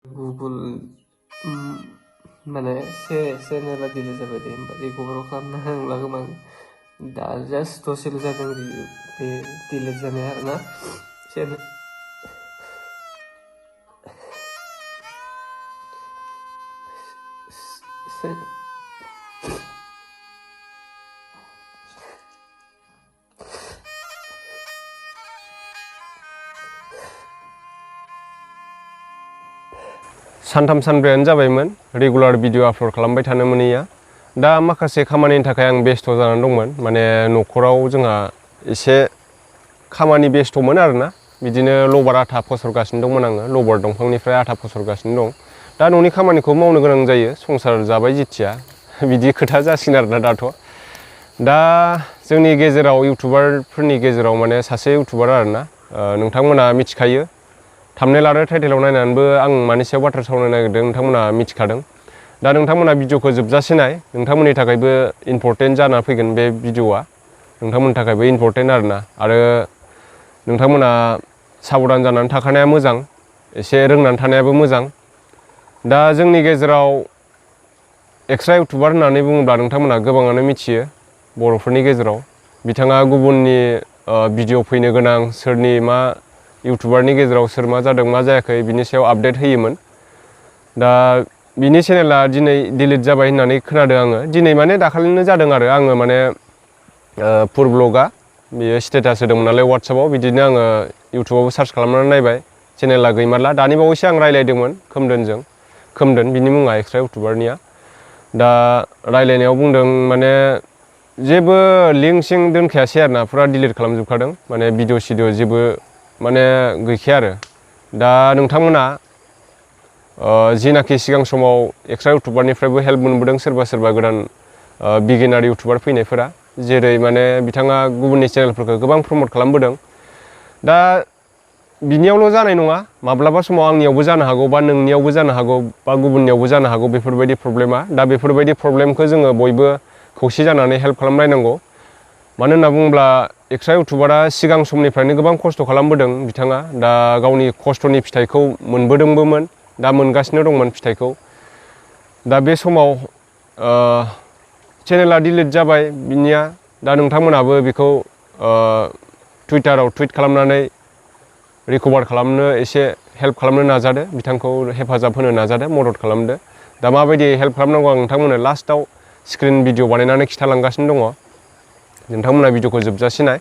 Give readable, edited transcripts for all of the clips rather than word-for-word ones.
Google माने चेनेला delete जाबाय दे होमबा रिकभार खालामनो हांला खोमा दा जास्ट दसेल' जादों बे डिलिट जानाया आरोना चेनेल सानथाम सानब्रैयानो जाबायमोन रेगुलार भिडिअ आपल'ड खालामबाय थानो मोनैया दा माखासे खामानिनि थाखाय आं बेस्थ' जानानै दंमोन माने न'खराव जोंहा एसे खामानि बेस्थ'मोन आरोना बिदिनो लबार आथा फसरगासिनो दंमोन आङो लबार दंफांनिफ्राय आथा फसरगासिनो दं दा न'नि खामानिखौ मावनो गोनां जायो संसार जाबाय जिथिया बिदि खोथा जासिगोन आरोना दाथ' दा जोंनि गेजेराव इउटुबारफोरनि गेजेराव माने सासे इउटुबार आरोना नोंथांमोना मिथिखायो थाम्बनेल आरो टाइटेलाव नायनानैबो आं मानि सायाव बाथ्रा सावरायनो नागिरदों नोंथांमोना मिथिखादों दा नोंथांमोना भिडिअखौ जोबजासे नाय नोंथांमोननि थाखायबो इम्परटेन्ट जाना फैगोन बे भिडिअआ नोंथांमोननि थाखायबो इम्परटेन्ट आरोना आरो नोंथांमोना साबधान जानानै थाखानाया मोजां एसे रोंनानै थानायाबो मोजां दा जोंनि गेजेराव एक्सट्रा इउटुबार होननानै बुङोब्ला नोंथांमोना गोबाङानो मिथियो बर'फोरनि गेजेराव बिथाङा गुबुननि भिडिअ फैनो गोनां सोरनि मा इउटुबारनि गेजेराव सोर मा जादों मा जायाखै बिनि सायाव आपडेट होयोमोन दा बिनि चेनेला दिनै डिलिट जाबाय होननानै खोनादों आङो दिनै माने दाखालिनो जादों आरो आङो माने फुड ब्लगा बियो स्टेटास होदोंमोन नालाय वाट्सएपआव बिदिनो आङो इउटुबावबो सार्च खालामनानै नायबाय चेनेला गैमारला दानि बावैसो आं रायलायदोंमोन खोमदोन बिनि मुङा एक्सट्रा इउटुबारनिया दा रायलायनायाव बुंदों माने जेबो लिंक सिं दोनखायासै आरोना फुरा डिलिट खालामजोबखादों माने भिडिअ सिडिअ जेबो माने गैखाया आरो दा नोंथांमोना जिनाखि सिगां समाव एक्सट्रा इउटुबारनिफ्रायबो हेल्प मोनबोदों सोरबा गोदान बिगिनार इउटुबार फैनायफोरा जेरै माने बिथाङा गुबुननि चेनेलफोरखौ गोबां प्रमट खालामबोदों दा बिनियावल' जानाय नङा माब्लाबा समाव आंनियावबो जानो हागौ बा नोंनियावबो जानो हागौ बा गुबुननियावबो जानो हागौ बेफोरबायदि प्रब्लेमा दा बेफोरबायदि प्रब्लेमखौ जोङो बयबो खौसे जानानै हेल्प खालामलायनांगौ मानो होनना बुङोब्ला एक्सट्रा इउटुबारा सिगां समनिफ्रायनो गोबां खस्थ' खालामबोदों बिथाङा दा गावनि खस्थ'नि फिथाइखौ मोनबोदोंबोमोन दा मोनगासिनो दंमोन फिथाइखौ दा बे समाव चेनेला डिलिट जाबाय बिनिया दा नोंथांमोनाबो बेखौ टुइटाराव टुइट खालामनानै रिकभार खालामनो एसे हेल्प खालामनो नाजादो बिथांखौ हेफाजाब होनो नाजादो मदद खालामदो दा माबायदि हेल्प खालामनांगौ आं नोंथांमोननो लास्टआव स्क्रिन भिडिअ बानायनानै खिथालांगासिनो दङ नोंथांमोना भिडिअखौ जोबजासे नाय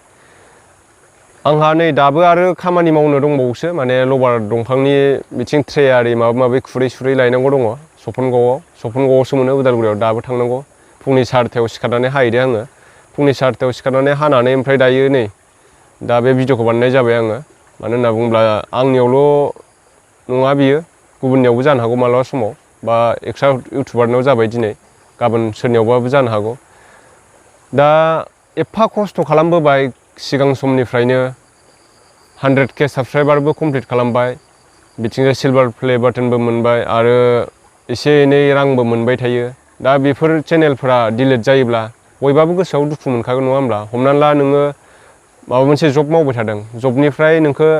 आंहा नै दाबो आरो खामानि मावनो दंबावोसो माने लबार दंफांनि बिथिं ट्रे आरि माबा माबि खुरै सुरै लायनांगौ दङ सफनगावआवसो मोनो उदालगुरियाव दाबो थांनांगौ फुंनि 4टायाव सिखारनानै हाहैदो आङो फुंनि 4टायाव सिखारनानै हानानै ओमफ्राय दायो नै दा बे भिडिअखौ बानायनाय जाबाय आङो मानो होनना बुङोब्ला आंनियावल' नङा बियो गुबुननियावबो जानो हागौ मालाबा समाव बा एक्सट्रा इउटुबारनाव जाबाय दिनै गाबोन सोरनियावबाबो जानो हागौ दा एफा खस्थ' खालामबोबाय सिगां समनिफ्रायनो 100K साबस्क्राइबारबो कमप्लिट खालामबाय बिथिंजाय सिलभार प्ले बाटनबो मोनबाय आरो एसे एनै रांबो मोनबाय थायो दा बेफोर चेनेलफोरा डिलिट जायोब्ला बयबाबो गोसोआव दुखु मोनखागोन नङा होमब्ला हमनानै ला नोङो माबा मोनसे जब मावबाय थादों जबनिफ्राय नोंखौ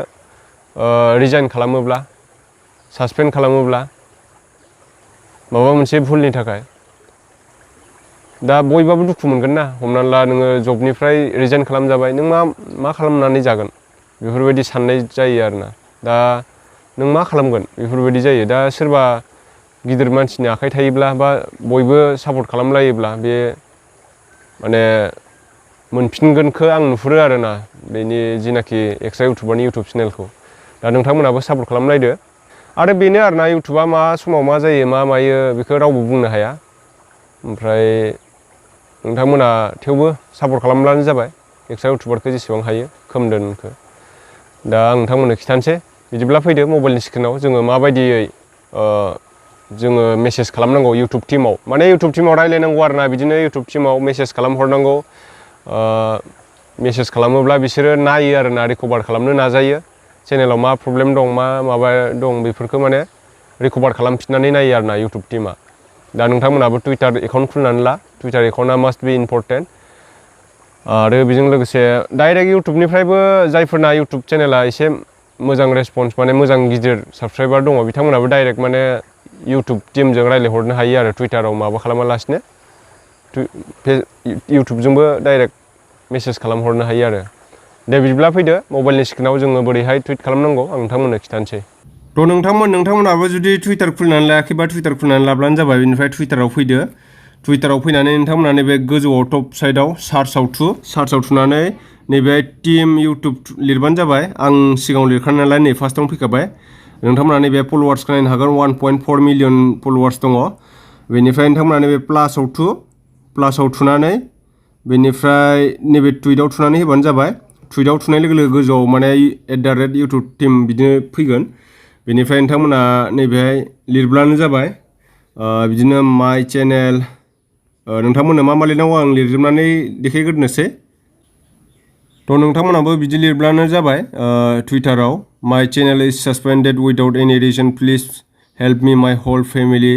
रिजाइन खालामोब्ला सासपेन्ड खालामोब्ला माबा मोनसे भुलनि थाखाय दा बयबाबो दुखु मोनगोन ना हमनानै ला नोङो जबनिफ्राय रिजाइन खालामजाबाय नों मा खालामनानै जागोन बेफोरबायदि साननाय जायो आरोना दा नों मा खालामगोन बेफोरबायदि जायो दा सोरबा गिदिर मानसिनि आखाइ थायोब्ला बा बयबो सापर्ट खालामलायोब्ला बे माने मोनफिनगोनखौ आं नुहुरो आरोना बेनि जिनाखि एक्सट्रा इउटुबारनि इउटुब चेनेलखौ दा नोंथांमोनाबो सापर्ट खालामलायदो आरो बेनो आरोना इउटुबा मा समाव मा जायो मा मायो बेखौ रावबो बुंनो हाया ओमफ्राय नोंथांमोना थेवबो सापर्ट खालामब्लानो जाबाय एक्सट्रा इउटुबारखौ जेसेबां हायो खोमदोनखौ दा आं नोंथांमोननो खिथानोसै बिदिब्ला फैदो मबाइलनि स्क्रिनाव जोङो माबायदियै जोङो मेसेज खालामनांगौ इउटुब टिमाव माने इउटुब टिमाव रायलायनांगौ आरोना बिदिनो इउटुब टिमाव मेसेज खालामहरनांगौ मेसेज खालामोब्ला बिसोरो नायो आरोना रिकभार खालामनो नाजायो चेनेलाव मा प्रब्लेम दं मा माबा दं बेफोरखौ माने रिकभार खालामफिननानै नायो आरोना इउटुब टिमा दा नोंथांमोनाबो टुइटार एकाउन्ट खुलिनानै ला टुइटार एकाउन्टआ मास्ट बि इम्परटेन्ट आरो बेजों लोगोसे डाइरेक्ट इउटुबनिफ्रायबो जायफोरना इउटुब चेनेला एसे मोजां रेसपन्स माने मोजां गिदिर साबसक्राइबार दङ बिथांमोनाबो डाइरेक्ट माने इउटुब टिमजों रायज्लायहरनो हायो आरो टुइटाराव माबा खालामालासिनो इउटुबजोंबो डाइरेक्ट मेसेज खालामहरनो हायो आरो दे बिदिब्ला फैदो मबाइलनि स्क्रिनाव जोङो बोरैहाय टुइट खालामनांगौ आं नोंथांमोननो खिथानोसै थ' नोंथांमोनाबो जुदि टुइटार खुलिनानै लायाखैबा टुइटार खुलिनानै लाब्लानो जाबाय बेनिफ्राय टुइटाराव फैदो टुइटाराव फैनानै नोंथांमोना नैबे गोजौआव टप साइडआव सार्चआव थुनानै नैबे टिम इउटुब लिरबानो जाबाय आं सिगाङाव लिरखानाय नालाय नै फार्स्टआवनो फैखाबाय नोंथांमोना नैबे फलोवार्सखौ नायनो हागोन 1.4 मिलियन फलोवार्स दङ बेनिफ्राय नोंथांमोना नैबे प्लासाव थुनानै बेनिफ्राय नैबे टुइटआव थुनानै होबानो जाबाय टुइटआव थुनाय लोगो लोगो गोजौआव माने @इउटुब टिम बिदिनो फैगोन बेनिफ्राय नोंथांमोना नैबेहाय लिरब्लानो जाबाय बिदिनो माइ चेनेल नोंथांमोननो मा लिरनांगौ आं लिरजोबनानै देखायग्रोनोसै थ' नोंथांमोनाबो बिदि लिरब्लानो जाबाय टुइटाराव माइ चेनेल इज सासपेन्डेड उइदाउट एनि रिजन प्लिज हेल्प मी माइ हल फेमिलि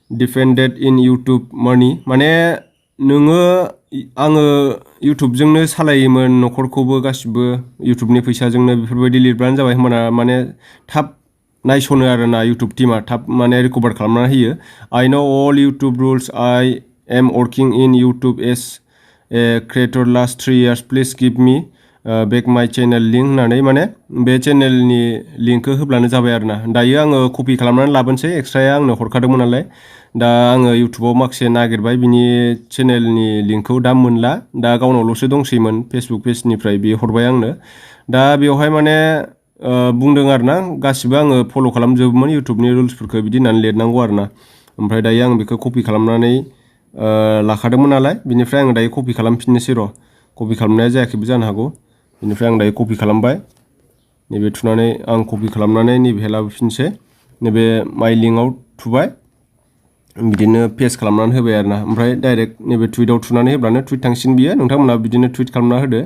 डिपेन्डेड इन इउटुब मानि माने आङो इउटुबजोंनो सालायोमोन न'खरखौबो गासिबो इउटुबनि फैसाजोंनो बेफोरबायदि लिरब्लानो जाबाय होमबाना माने थाब नायसनो आरोना इउटुब टिमा थाब माने रिकभार खालामनानै होयो I know all YouTube rules I am working in YouTube as a creator last 3 years please give me back my channel link होननानै माने बे चेनेलनि लिंकखौ होब्लानो जाबाय आरोना दायो आङो कपि खालामनानै लाबोनोसै एक्सट्राया आंनो हरखादोंमोन नालाय दा आङो इउटुबाव माखासे नागिरबाय बिनि चेनेलनि लिंकखौ दा मोनला दा गावनावल'सो दंसैमोन फेसबुक पेजनिफ्राय बियो हरबाय आंनो दा बेवहाय माने बुंदों आरोना गासिबो आङो फल' खालामजोबोमोन इउटुबनि रुल्सफोरखौ बिदि होननानै लिरनांगौ आरोना ओमफ्राय दायो आं बेखौ कपि खालामनानै लाखादोंमोन नालाय बिनिफ्राय आङो दायो कपि खालामफिननोसै कपि खालामनाया जायाखैबो जानो हागौ बेनिफ्राय आं दायो कपि खालामबाय नैबे थुनानै आं कपि खालामनानै नैबेहाय लाबोफिनसै नैबे माइ लिंकआव थुबाय बिदिनो पेस्ट खालामनानै होबाय आरोना ओमफ्राय डाइरेक्ट नैबे टुइटआव थुनानै होब्लानो टुइट थांसिगोन बियो नोंथांमोना बिदिनो टुइट खालामना होदो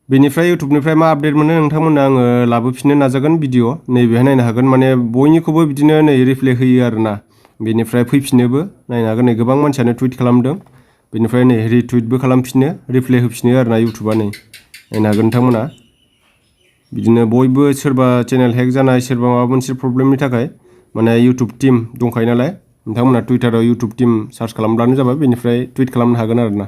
बेनिफ्राय इउटुबनिफ्राय मा आपडेट मोनो नोंथांमोननो आङो लाबोफिननो नाजागोन भिडिअ नैबेहाय नायनो हागोन माने बयनिखौबो बिदिनो नै रिप्लाइ होयो आरोना बेनिफ्राय फैफिनोबो नायनो हागोन नै गोबां मानसियानो टुइट खालामदों बेनिफ्राय नै रिटुइटबो खालामफिनो रिप्लाइ होफिनो आरोना इउटुबा नै नायनो हागोन नोंथांमोना बिदिनो बयबो सोरबा चेनेल हेक जानाय सोरबा माबा मोनसे प्रब्लेमनि थाखाय माने इउटुब टिम दंखायो नालाय नोंथांमोना टुइटाराव इउटुब टिम सार्च खालामब्लानो जाबाय बेनिफ्राय टुइट खालामनो हागोन आरोना